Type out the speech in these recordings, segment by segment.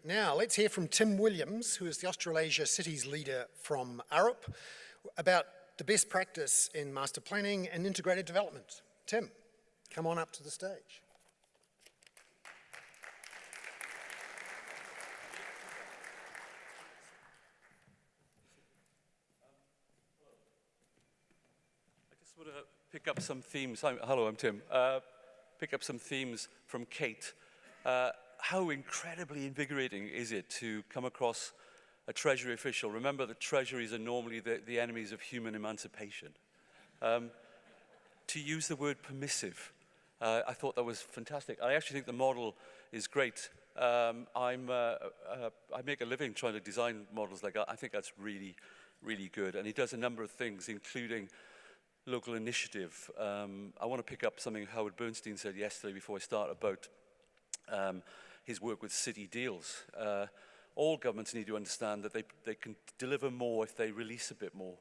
Now, let's hear from Tim Williams, who is the Australasia Cities Leader from Arup, about the best practice in master planning and integrated development. Tim, come on up to the stage. I just want to pick up some themes. Hello, I'm Tim. Pick up some themes from Kate. How incredibly invigorating is it to come across a Treasury official? Remember that Treasuries are normally the enemies of human emancipation. To use the word permissive, I thought that was fantastic. I actually think the model is great. I make a living trying to design models like that. I think that's really, really good. And he does a number of things, including local initiative. I want to pick up something Howard Bernstein said yesterday before I start about his work with city deals. All governments need to understand that they can deliver more if they release a bit more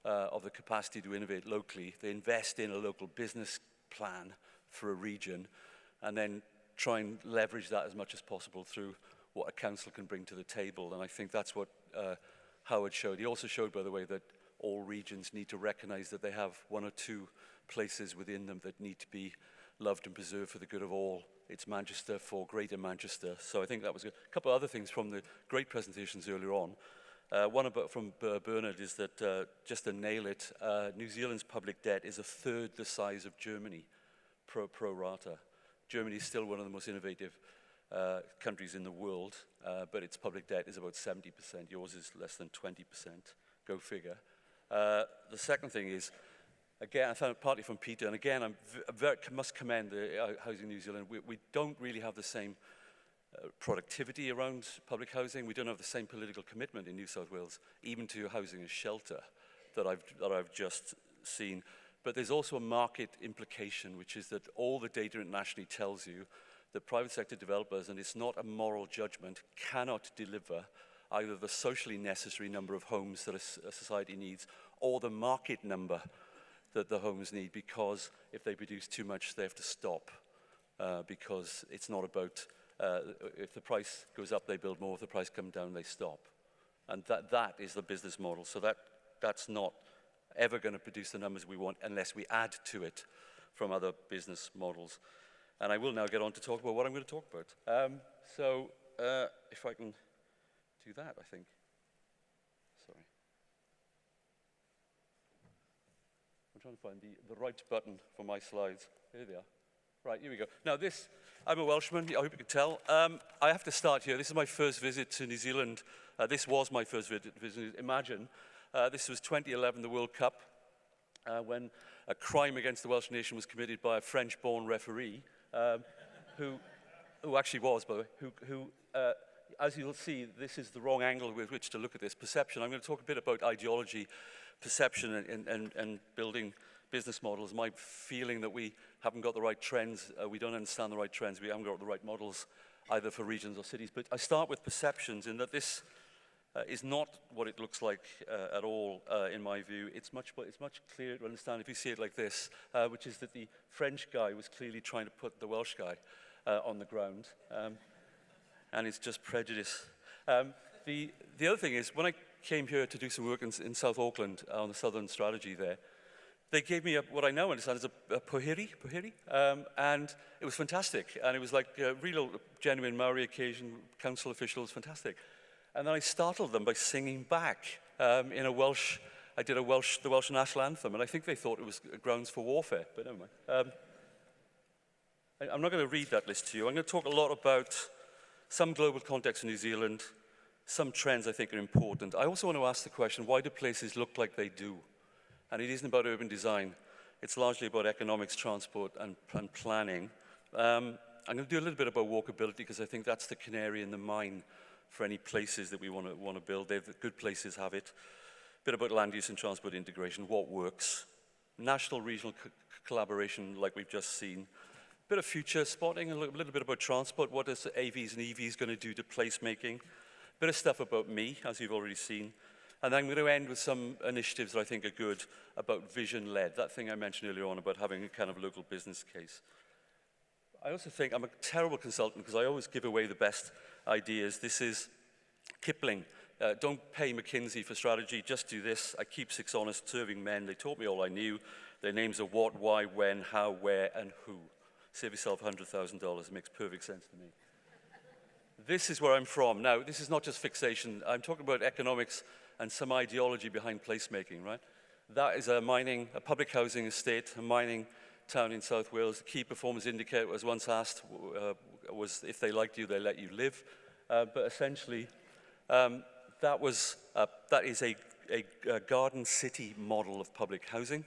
of the capacity to innovate locally. They invest in a local business plan for a region and then try and leverage that as much as possible through what a council can bring to the table. And I think that's what Howard showed. He also showed, by the way, that all regions need to recognize that they have one or two places within them that need to be loved and preserved for the good of all. It's Manchester for Greater Manchester. So I think that was good. A couple of other things from the great presentations earlier on. One from Bernard is that, just to nail it, New Zealand's public debt is a third the size of Germany, pro rata. Germany is still one of the most innovative countries in the world, but its public debt is about 70%. Yours is less than 20%. Go figure. The second thing is, again, I found it partly from Peter, and again, I must commend the Housing New Zealand. We don't really have the same productivity around public housing. We don't have the same political commitment in New South Wales, even to housing and shelter that I've just seen. But there's also a market implication, which is that all the data internationally tells you that private sector developers, and it's not a moral judgment, cannot deliver either the socially necessary number of homes that a society needs or the market number that the homes need, because if they produce too much, they have to stop, because it's not about, if the price goes up, they build more. If the price comes down, they stop. And that is the business model. So that's not ever going to produce the numbers we want unless we add to it from other business models. And I will now get on to talk about what I'm going to talk about. If I can do that, I think. Sorry. I'm trying to find the right button for my slides. Here they are. Right, here we go. Now I'm a Welshman, I hope you can tell. I have to start here. This is my first visit to New Zealand. This was my first visit. Imagine, this was 2011, the World Cup, when a crime against the Welsh nation was committed by a French-born referee, who actually was, by the way, as you'll see, this is the wrong angle with which to look at this. Perception. I'm going to talk a bit about ideology, perception, and building business models. My feeling that we haven't got the right trends, we don't understand the right trends, we haven't got the right models either for regions or cities. But I start with perceptions in that this is not what it looks like at all, in my view. It's much clearer to understand if you see it like this, which is that the French guy was clearly trying to put the Welsh guy on the ground. And it's just prejudice. The other thing is, when I came here to do some work in South Auckland on the Southern strategy there, they gave me what I now understand is a pohiri, and it was fantastic. And it was like a real genuine Maori occasion, council officials, fantastic. And then I startled them by singing back in a Welsh, the Welsh national anthem, and I think they thought it was grounds for warfare, but never mind. I'm not going to read that list to you. I'm going to talk a lot about some global context in New Zealand, some trends I think are important. I also want to ask the question, why do places look like they do? And it isn't about urban design. It's largely about economics, transport, and planning. I'm going to do a little bit about walkability, because I think that's the canary in the mine for any places that we want to build. Good places have it. A bit about land use and transport integration, what works. National, regional collaboration, like we've just seen. A bit of future spotting, a little bit about transport. What is AVs and EVs going to do to placemaking? A bit of stuff about me, as you've already seen. And then I'm going to end with some initiatives that I think are good about vision-led, that thing I mentioned earlier on about having a kind of local business case. I also think I'm a terrible consultant because I always give away the best ideas. This is Kipling. Don't pay McKinsey for strategy, just do this. I keep 6 honest, serving men. They taught me all I knew. Their names are what, why, when, how, where, and who. Save yourself $100,000. It makes perfect sense to me. This is where I'm from. Now, this is not just fixation. I'm talking about economics and some ideology behind placemaking, right? That is a public housing estate, a mining town in South Wales. The key performance indicator was once asked was if they liked you, they let you live. But essentially, that is a garden city model of public housing.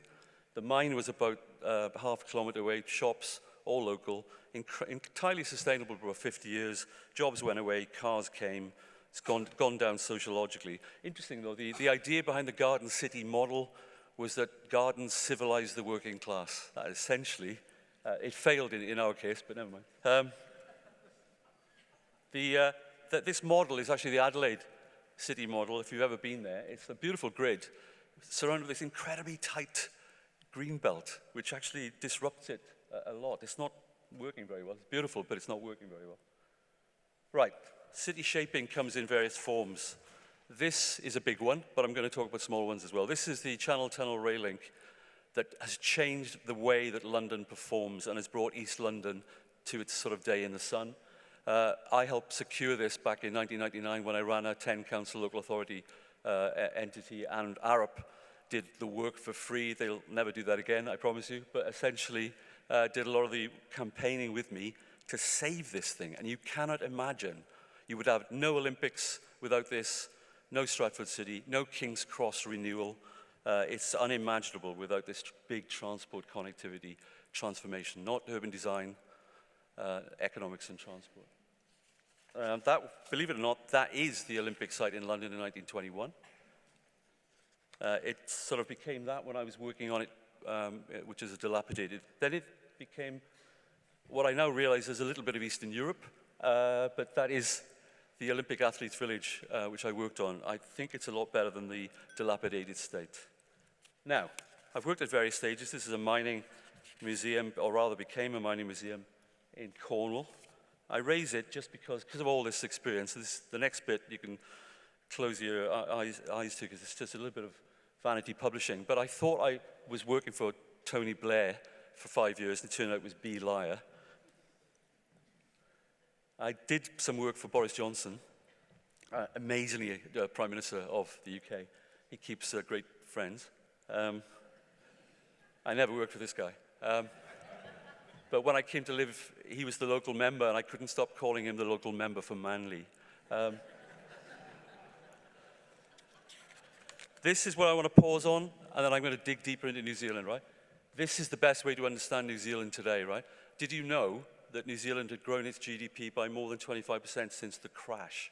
The mine was about half a kilometre away, shops, all local, entirely sustainable for 50 years. Jobs went away, cars came. It's gone down sociologically. Interesting though, the idea behind the garden city model was that gardens civilized the working class. That essentially, it failed in our case, but never mind. This model is actually the Adelaide city model, if you've ever been there. It's a beautiful grid surrounded with this incredibly tight green belt, which actually disrupts it a lot. It's not working very well. It's beautiful, but it's not working very well. Right, city shaping comes in various forms. This is a big one, but I'm going to talk about small ones as well. This is the Channel Tunnel rail link that has changed the way that London performs and has brought East London to its sort of day in the sun. I helped secure this back in 1999 when I ran a 10-council local authority entity, and Arup did the work for free. They'll never do that again, I promise you, but essentially did a lot of the campaigning with me to save this thing. And you cannot imagine, you would have no Olympics without this, no Stratford City, no King's Cross renewal. It's unimaginable without this big transport connectivity transformation, not urban design, economics and transport. Believe it or not, that is the Olympic site in London in 1921. It sort of became that when I was working on it, which is a dilapidated. Then it became what I now realize is a little bit of Eastern Europe, but that is the Olympic Athletes Village, which I worked on. I think it's a lot better than the dilapidated state. Now, I've worked at various stages. This is a mining museum, or rather became a mining museum in Cornwall. I raise it just because of all this experience. The next bit you can close your eyes to, because it's just a little bit of vanity publishing. But I thought I was working for Tony Blair for 5 years, and it turned out it was B. Liar. I did some work for Boris Johnson, amazingly Prime Minister of the UK. He keeps great friends. I never worked for this guy. But when I came to live, he was the local member, and I couldn't stop calling him the local member for Manly. This is what I want to pause on, and then I'm going to dig deeper into New Zealand, right? This is the best way to understand New Zealand today, right? Did you know that New Zealand had grown its GDP by more than 25% since the crash,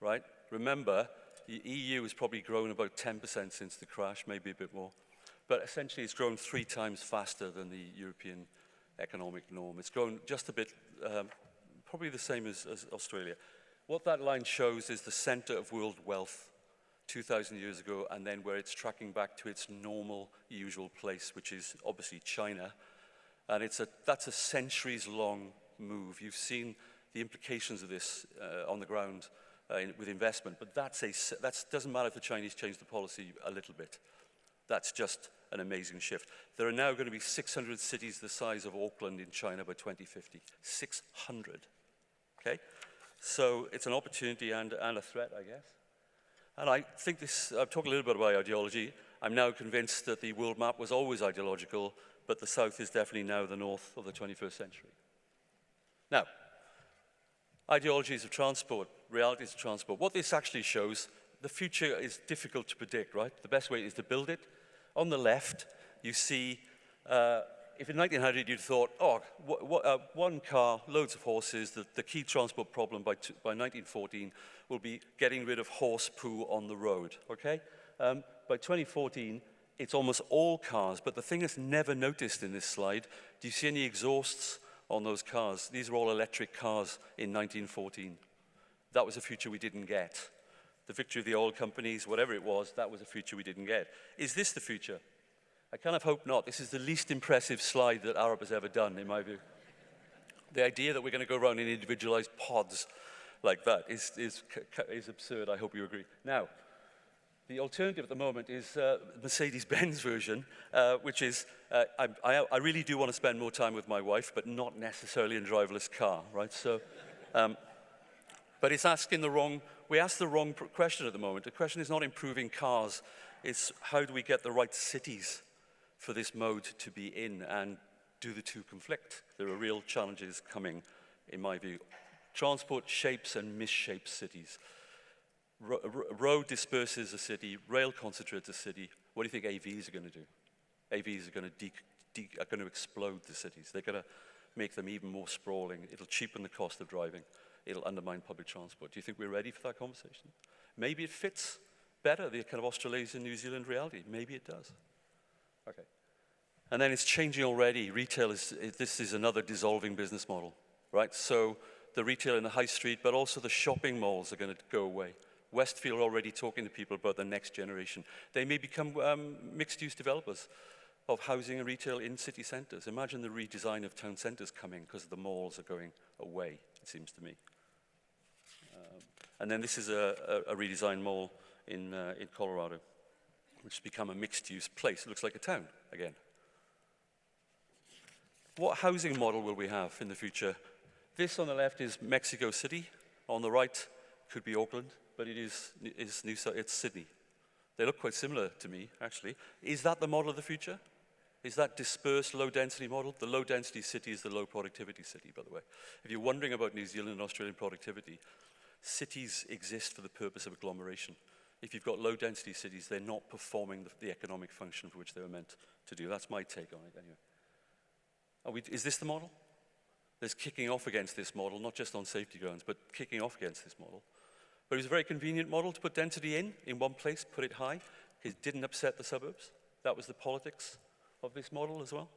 right? Remember, the EU has probably grown about 10% since the crash, maybe a bit more. But essentially, it's grown 3 times faster than the European economic norm. It's grown just a bit, probably the same as Australia. What that line shows is the center of world wealth 2,000 years ago, and then where it's tracking back to its normal, usual place, which is obviously China. And that's a centuries-long move. You've seen the implications of this on the ground with investment, but that doesn't matter if the Chinese change the policy a little bit. That's just an amazing shift. There are now going to be 600 cities the size of Auckland in China by 2050. 600, okay? So it's an opportunity and a threat, I guess. And I think I've talked a little bit about ideology. I'm now convinced that the world map was always ideological, but the South is definitely now the North of the 21st century. Now, ideologies of transport, realities of transport. What this actually shows, the future is difficult to predict, right? The best way is to build it. On the left, you see, if in 1900 you'd thought, one car, loads of horses, the key transport problem by 1914 will be getting rid of horse poo on the road, okay? By 2014, it's almost all cars, but the thing that's never noticed in this slide, do you see any exhausts on those cars? These are all electric cars in 1914. That was a future we didn't get. The victory of the oil companies, whatever it was, that was a future we didn't get. Is this the future? I kind of hope not. This is the least impressive slide that Arup has ever done, in my view. The idea that we're going to go around in individualized pods, like that is absurd. I hope you agree. Now, the alternative at the moment is Mercedes-Benz version, which is, I really do want to spend more time with my wife, but not necessarily in a driverless car, right? So, but it's asking we ask the wrong question at the moment. The question is not improving cars, it's how do we get the right cities for this mode to be in, and do the two conflict? There are real challenges coming, in my view. Transport shapes and misshapes cities. Road disperses a city, rail concentrates a city. What do you think AVs are going to do? AVs are going to explode the cities. They're going to make them even more sprawling. It'll cheapen the cost of driving. It'll undermine public transport. Do you think we're ready for that conversation? Maybe it fits better the kind of Australasian, New Zealand reality. Maybe it does. Okay. And then it's changing already. Retail this is another dissolving business model, right? So the retail in the high street, but also the shopping malls are going to go away. Westfield are already talking to people about the next generation. They may become mixed-use developers of housing and retail in city centres. Imagine the redesign of town centres coming because the malls are going away, it seems to me. And then this is a redesigned mall in Colorado, which has become a mixed-use place. It looks like a town again. What housing model will we have in the future? This on the left is Mexico City. On the right could be Auckland, but it's Sydney. They look quite similar to me, actually. Is that the model of the future? Is that dispersed, low-density model? The low-density city is the low-productivity city, by the way. If you're wondering about New Zealand and Australian productivity, cities exist for the purpose of agglomeration. If you've got low-density cities, they're not performing the economic function for which they were meant to do. That's my take on it, anyway. Is this the model? There's kicking off against this model, not just on safety grounds, but kicking off against this model. But it was a very convenient model to put density in one place, put it high. It didn't upset the suburbs. That was the politics of this model as well.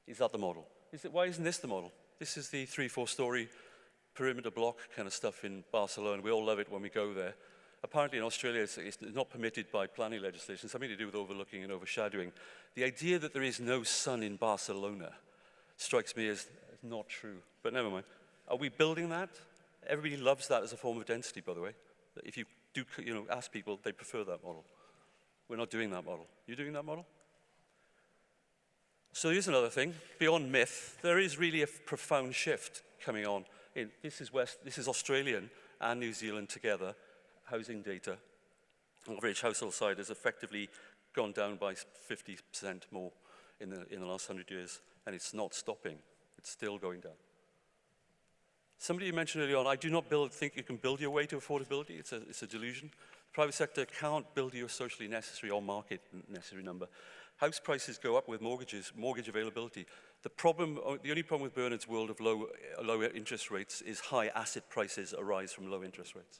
Is that the model? Why isn't this the model? This is the 3-4 story perimeter block kind of stuff in Barcelona. We all love it when we go there. Apparently in Australia, it's not permitted by planning legislation, something to do with overlooking and overshadowing. The idea that there is no sun in Barcelona strikes me as not true, but never mind. Are we building that? Everybody loves that as a form of density, by the way. If you do, ask people, they prefer that model. We're not doing that model. You doing that model? So here's another thing. Beyond myth, there is really a profound shift coming on. This is Australian and New Zealand together, housing data. Average household size has effectively gone down by 50% more in the last 100 years, and it's not stopping. It's still going down. Somebody mentioned earlier on, I do not think you can build your way to affordability. It's a delusion. The private sector can't build you a socially necessary or market necessary number. House prices go up with mortgage availability. The only problem with Bernard's world of low interest rates is high asset prices arise from low interest rates.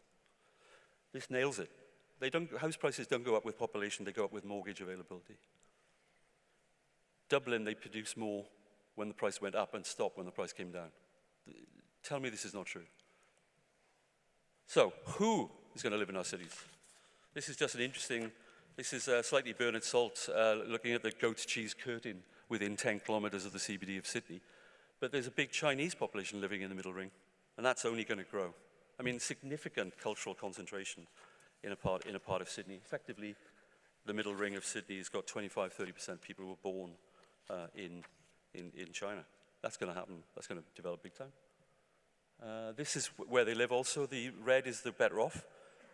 This nails it. House prices don't go up with population, they go up with mortgage availability. Dublin, they produce more when the price went up and stopped when the price came down. Tell me this is not true. So, who is going to live in our cities? This is just this is slightly Bernard Salt looking at the goat's cheese curtain within 10 kilometers of the CBD of Sydney. But there's a big Chinese population living in the Middle Ring, and that's only going to grow. I mean, significant cultural concentration in a part of Sydney. Effectively, the Middle Ring of Sydney has got 25-30% people who were born in China. That's going to happen. That's going to develop big time. This is where they live also. The red is the better off.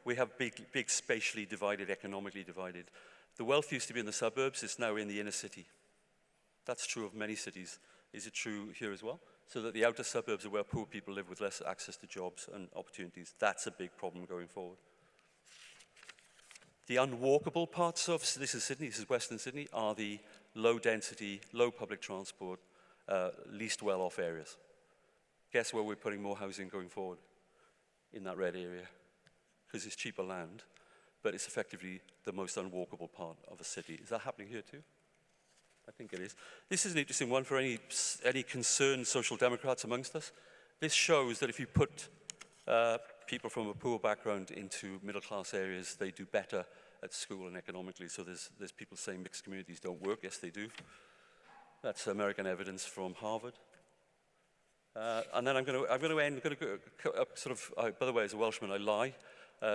We have big spatially divided, economically divided. The wealth used to be in the suburbs. It's now in the inner city. That's true of many cities. Is it true here as well? So that the outer suburbs are where poor people live with less access to jobs and opportunities. That's a big problem going forward. The unwalkable parts of, this is Sydney, this is Western Sydney, are the low density, low public transport, least well-off areas. Guess where we're putting more housing going forward? In that red area. Because it's cheaper land, but it's effectively the most unwalkable part of a city. Is that happening here too? I think it is. This is an interesting one for any concerned social democrats amongst us. This shows that if you put people from a poor background into middle-class areas, they do better at school and economically. So there's people saying mixed communities don't work. Yes, they do. That's American evidence from Harvard. And then I'm going to end, go up sort of, by the way, as a Welshman, I lie.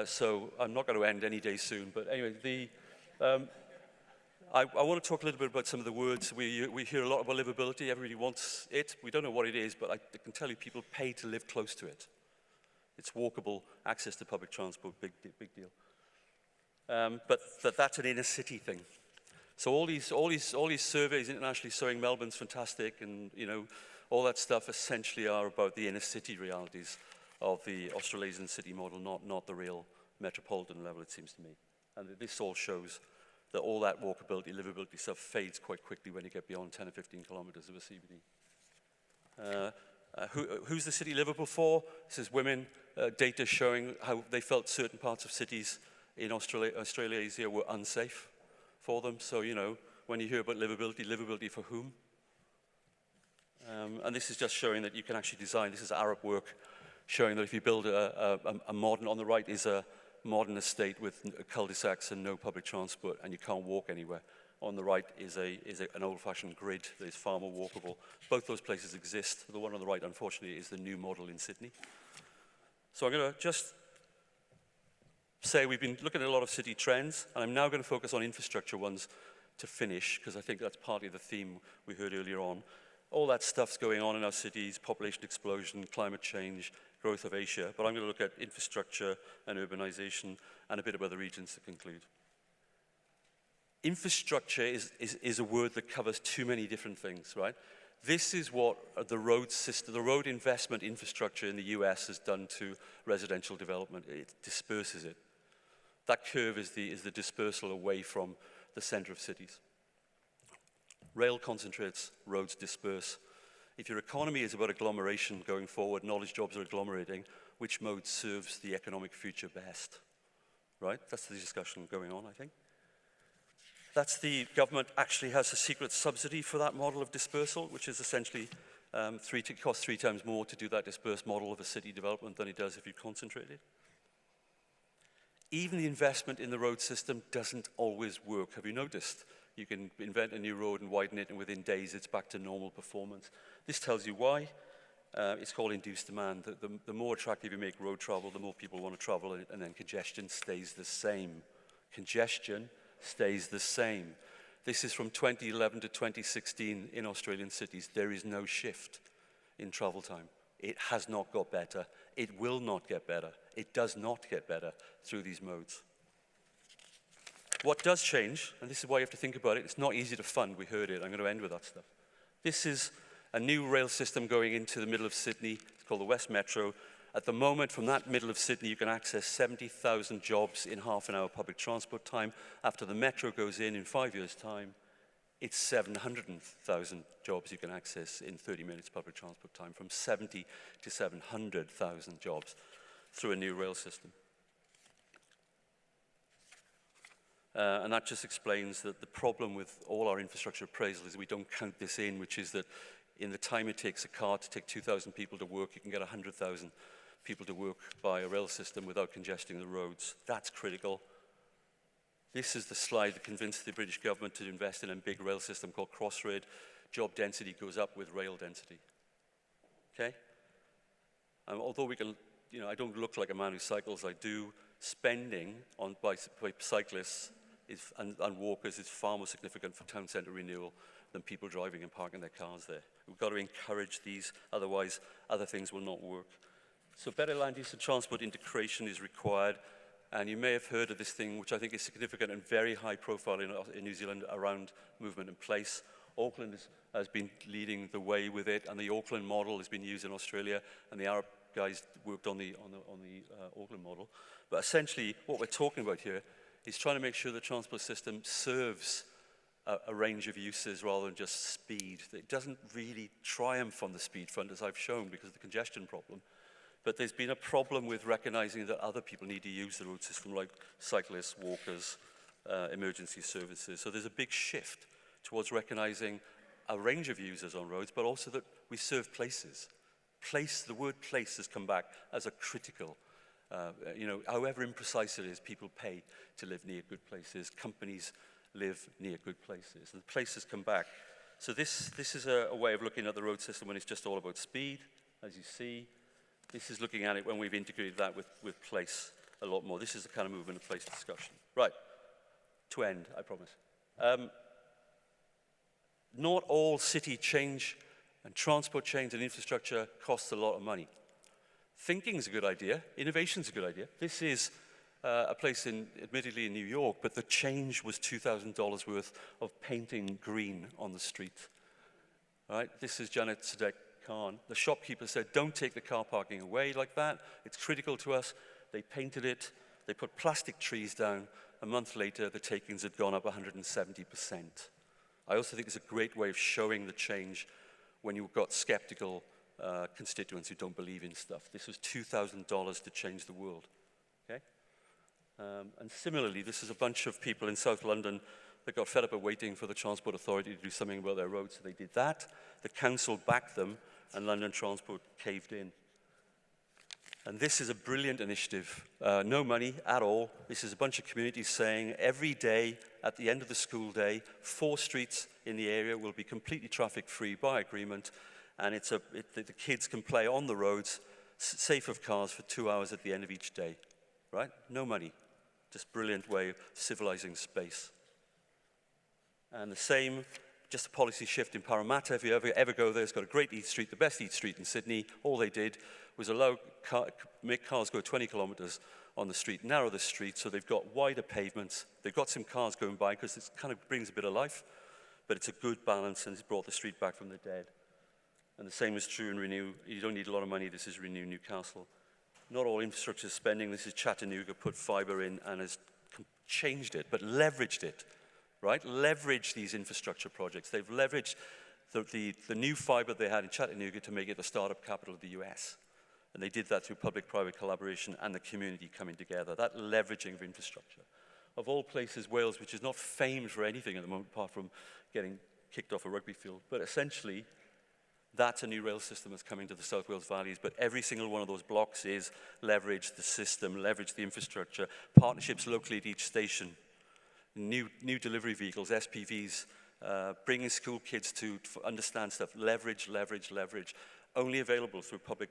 So I'm not going to end any day soon. But anyway, I want to talk a little bit about some of the words. We hear a lot about livability. Everybody wants it. We don't know what it is, but I can tell you people pay to live close to it. It's walkable, access to public transport, big deal. But that's an inner city thing. So all these surveys internationally showing Melbourne's fantastic, and all that stuff essentially are about the inner city realities of the Australasian city model, not the real metropolitan level, it seems to me. And this all shows that all that walkability, livability stuff fades quite quickly when you get beyond 10 or 15 kilometers of a CBD. Who's the city livable for? This is women, data showing how they felt certain parts of cities in Australasia were unsafe for them. So, when you hear about livability for whom? And this is just showing that you can actually design, this is Arab work, showing that if you build a modern, on the right is a modern estate with cul-de-sacs and no public transport, and you can't walk anywhere. On the right is an old-fashioned grid that is far more walkable. Both those places exist. The one on the right, unfortunately, is the new model in Sydney. So I'm going to just say we've been looking at a lot of city trends, and I'm now going to focus on infrastructure ones to finish, because I think that's partly the theme we heard earlier on. All that stuff's going on in our cities, population explosion, climate change, growth of Asia, but I'm going to look at infrastructure and urbanization and a bit of other regions to conclude. Infrastructure is a word that covers too many different things, right? This is what the road system, the road investment infrastructure in the US has done to residential development. It disperses it. That curve is the dispersal away from the center of cities. Rail concentrates, roads disperse. If your economy is about agglomeration going forward, knowledge jobs are agglomerating, which mode serves the economic future best? Right? That's the discussion going on, I think. That's the government actually has a secret subsidy for that model of dispersal, which is essentially costs 3 times more to do that dispersed model of a city development than it does if you concentrate it. Even the investment in the road system doesn't always work. Have you noticed? You can invent a new road and widen it, and within days it's back to normal performance. This tells you why. It's called induced demand. The more attractive you make road travel, the more people want to travel, and then congestion stays the same. Congestion stays the same. This is from 2011 to 2016 in Australian cities. There is no shift in travel time. It has not got better. It will not get better. It does not get better through these modes. What does change, and this is why you have to think about it, it's not easy to fund, we heard it, I'm going to end with that stuff. This is a new rail system going into the middle of Sydney, it's called the West Metro. At the moment, from that middle of Sydney, you can access 70,000 jobs in half an hour public transport time. After the metro goes in 5 years' time, it's 700,000 jobs you can access in 30 minutes public transport time, from 70 to 700,000 jobs through a new rail system. And that just explains that the problem with all our infrastructure appraisal is we don't count this in, which is that in the time it takes a car to take 2,000 people to work, you can get 100,000 people to work by a rail system without congesting the roads. That's critical. This is the slide that convinced the British government to invest in a big rail system called Crossrail. Job density goes up with rail density. Okay? Although we can, I don't look like a man who cycles, I do. Spending by cyclists and walkers is far more significant for town centre renewal than people driving and parking their cars there. We've got to encourage these, otherwise other things will not work. So better land use and transport integration is required, and you may have heard of this thing, which I think is significant and very high profile in New Zealand around movement and place. Auckland has been leading the way with it, and the Auckland model has been used in Australia, and the Arab guys worked on the Auckland model. But essentially, what we're talking about here is trying to make sure the transport system serves a range of uses rather than just speed. It doesn't really triumph on the speed front, as I've shown, because of the congestion problem. But there's been a problem with recognizing that other people need to use the road system, like cyclists, walkers, emergency services. So there's a big shift towards recognizing a range of users on roads, but also that we serve places. The word place has come back as a critical, however imprecise it is, people pay to live near good places. Companies live near good places. And places come back. So this is a way of looking at the road system when it's just all about speed. as you see. This is looking at it when we've integrated that with place a lot more. This is the kind of movement of place discussion. Right, to end, I promise. Not all city change and transport change and infrastructure costs a lot of money. Thinking is a good idea. Innovation is a good idea. This is a place admittedly in New York, but the change was $2,000 worth of painting green on the street. Right? This is Janet Sadek Khan. The shopkeeper said, don't take the car parking away like that. It's critical to us. They painted it. They put plastic trees down. A month later, the takings had gone up 170%. I also think it's a great way of showing the change when you've got skeptical constituents who don't believe in stuff. This was $2,000 to change the world. Okay? And similarly, this is a bunch of people in South London that got fed up of waiting for the Transport Authority to do something about their roads, so they did that. The council backed them, and London Transport caved in. And this is a brilliant initiative. No money at all. This is a bunch of communities saying every day at the end of the school day, 4 streets in the area will be completely traffic-free by agreement, and the kids can play on the roads, safe of cars for 2 hours at the end of each day. Right? No money. Just brilliant way of civilizing space. And the same, just a policy shift in Parramatta. If you ever go there, it's got a great Eat Street, the best Eat Street in Sydney. All they did was make cars go 20 kilometers on the street, narrow the street, so they've got wider pavements. They've got some cars going by because it kind of brings a bit of life, but it's a good balance and it's brought the street back from the dead. And the same is true in Renew. You don't need a lot of money. This is Renew Newcastle. Not all infrastructure spending. This is Chattanooga, put fiber in and has changed it, but leveraged it, right? Leveraged these infrastructure projects. They've leveraged the new fiber they had in Chattanooga to make it the startup capital of the US. And they did that through public-private collaboration and the community coming together, that leveraging of infrastructure. Of all places, Wales, which is not famed for anything at the moment, apart from getting kicked off a rugby field, but essentially, that's a new rail system that's coming to the South Wales valleys, but every single one of those blocks is leverage the system, leverage the infrastructure, partnerships locally at each station, new delivery vehicles, SPVs, bringing school kids to understand stuff, leverage, leverage, leverage, only available through public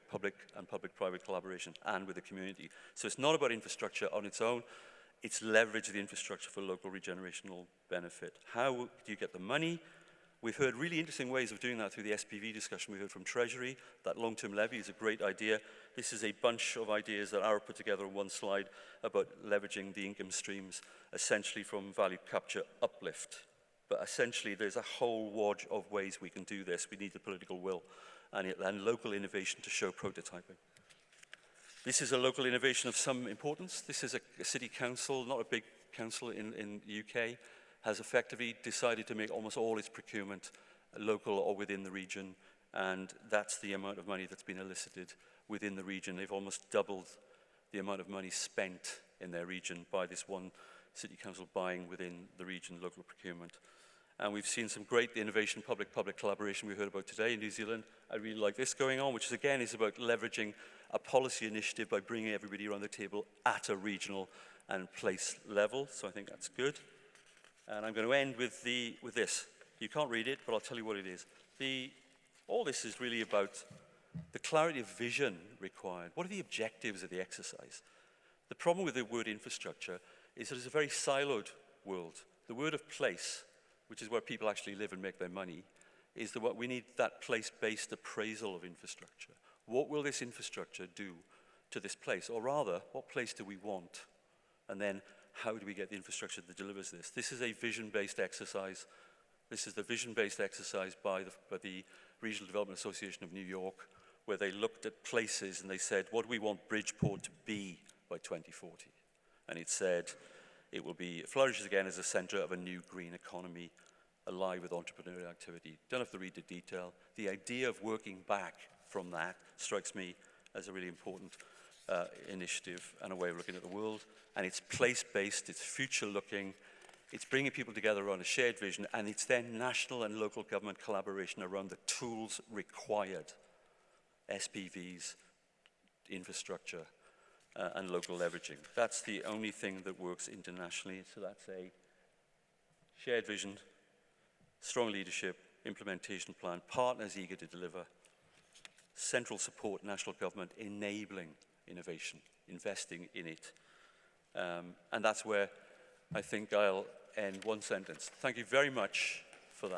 and public-private collaboration and with the community. So it's not about infrastructure on its own, it's leverage the infrastructure for local regenerational benefit. How do you get the money? We've heard really interesting ways of doing that through the SPV discussion we heard from Treasury. That long-term levy is a great idea. This is a bunch of ideas that Ara put together on one slide about leveraging the income streams, essentially from value capture uplift. But essentially, there's a whole wad of ways we can do this. We need the political will and local innovation to show prototyping. This is a local innovation of some importance. This is a city council, not a big council in the UK, has effectively decided to make almost all its procurement local or within the region, and that's the amount of money that's been elicited within the region. They've almost doubled the amount of money spent in their region by this one city council buying within the region local procurement. And we've seen some great innovation, public-public collaboration we heard about today in New Zealand. I really like this going on, which is, again, is about leveraging a policy initiative by bringing everybody around the table at a regional and place level. So I think that's good. And I'm going to end with this. You can't read it, but I'll tell you what it is. All this is really about the clarity of vision required. What are the objectives of the exercise? The problem with the word infrastructure is that it's a very siloed world. The word of place, which is where people actually live and make their money, is what we need, that place-based appraisal of infrastructure. What will this infrastructure do to this place? Or rather, what place do we want? And then, how do we get the infrastructure that delivers this? This is a vision-based exercise. This is the vision-based exercise by the Regional Development Association of New York, where they looked at places and they said, what do we want Bridgeport to be by 2040? And it said, it flourishes again as a center of a new green economy, alive with entrepreneurial activity. Don't have to read the detail. The idea of working back from that strikes me as a really important initiative and a way of looking at the world. And it's place-based, it's future-looking, it's bringing people together around a shared vision, and it's then national and local government collaboration around the tools required, SPVs, infrastructure, and local leveraging. That's the only thing that works internationally. So that's a shared vision, strong leadership, implementation plan, partners eager to deliver, central support national government enabling innovation, investing in it. And that's where I think I'll end one sentence. Thank you very much for that.